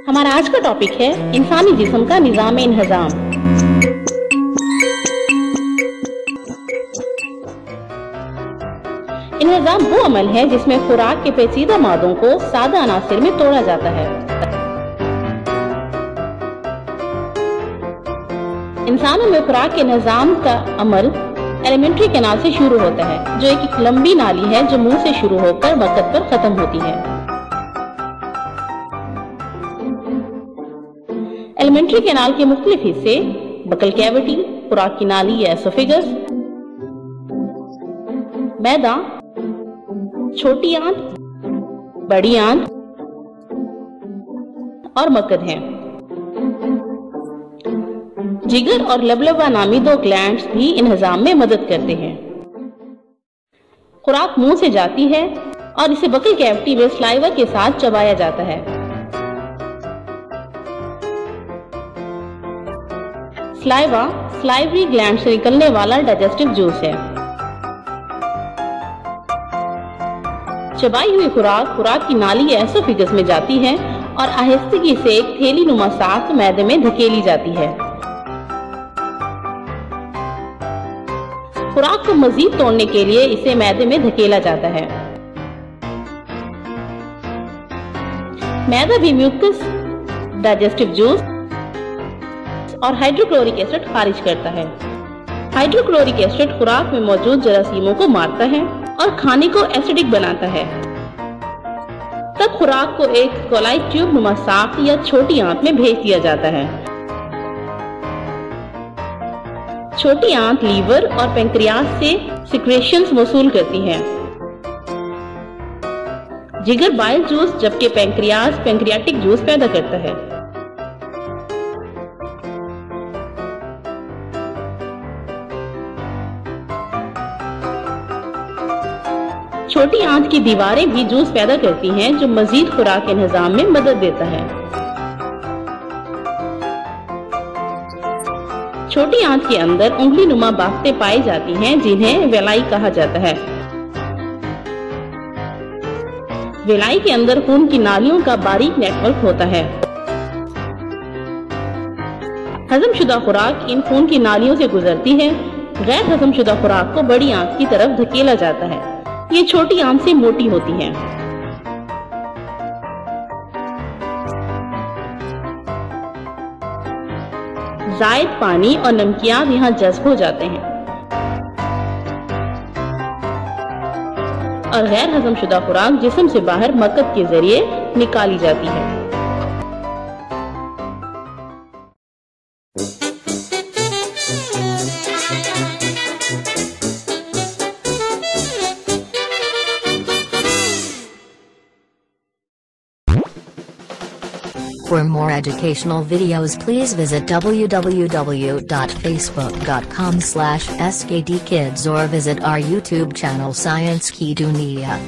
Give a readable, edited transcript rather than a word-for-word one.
हमारा आज का टॉपिक है इंसानी जिस्म का निज़ाम-ए-इंहिज़ाम। इंहिज़ाम वो अमल है जिसमें खुराक के पेचीदा मादों को सादा अनासिर में तोड़ा जाता है। इंसानों में खुराक के निज़ाम का अमल एलिमेंट्री कैनाल से शुरू होता है, जो एक लंबी नाली है जो मुंह से शुरू होकर मकद पर खत्म होती है। एलिमेंट्री कैनाल के मुख्तलिफ हिस्से बकल कैविटी, खुराक की नाली या एसोफेगस, मैदा, छोटी आंत, बड़ी आंत और मकद हैं। जिगर और लबलबा नामी दो ग्लैंड्स भी इंहिज़ाम में मदद करते हैं। खुराक मुंह से जाती है और इसे बकल कैविटी में स्लाइवा के साथ चबाया जाता है। स्लाइवा स्लाइवरी ग्लैंड से निकलने वाला डाइजेस्टिव जूस है। चबाई हुई खुराक की नाली या एसोफेगस में जाती है और आहिस्तगी से एक थैली नुमा साख्त मैदे में धकेली जाती है। खुराक को मजीद तोड़ने के लिए इसे मैदे में धकेला जाता है। मैदा भी म्यूकस, डाइजेस्टिव जूस और हाइड्रोक्लोरिक एसिड खारिज करता है। हाइड्रोक्लोरिक एसिड खुराक में मौजूद जरासीमों को मारता है और खाने को एसिडिक बनाता है। तब खुराक को एक कोलाई ट्यूब नुमा साख्त या छोटी आंत में भेज दिया जाता है। छोटी आंत लीवर और पेंक्रियास से सिक्रेशंस मौसूल करती है। जिगर बाइल जूस जबकि पेंक्रियास पेंक्रियाटिक जूस पैदा करता है। छोटी आंत की दीवारें भी जूस पैदा करती हैं, जो मजीद खुराक के निज़ाम में मदद देता है। छोटी आंत के अंदर उंगली नुमा बाफ्तें पाई जाती हैं, जिन्हें वेलाई कहा जाता है। वेलाई के अंदर खून की नालियों का बारीक नेटवर्क होता है। हजमशुदा खुराक इन खून की नालियों से गुजरती है। गैर हजमशुदा खुराक को बड़ी आंत की तरफ धकेला जाता है। ये छोटी आंत से मोटी होती है। जायद पानी और नमकियात यहाँ जज्ब हो जाते हैं और गैर हजमशुदा खुराक जिस्म से बाहर मकद के जरिए निकाली जाती है। For more educational videos, please visit www.facebook.com/skdkids or visit our YouTube channel Science Ki Duniya.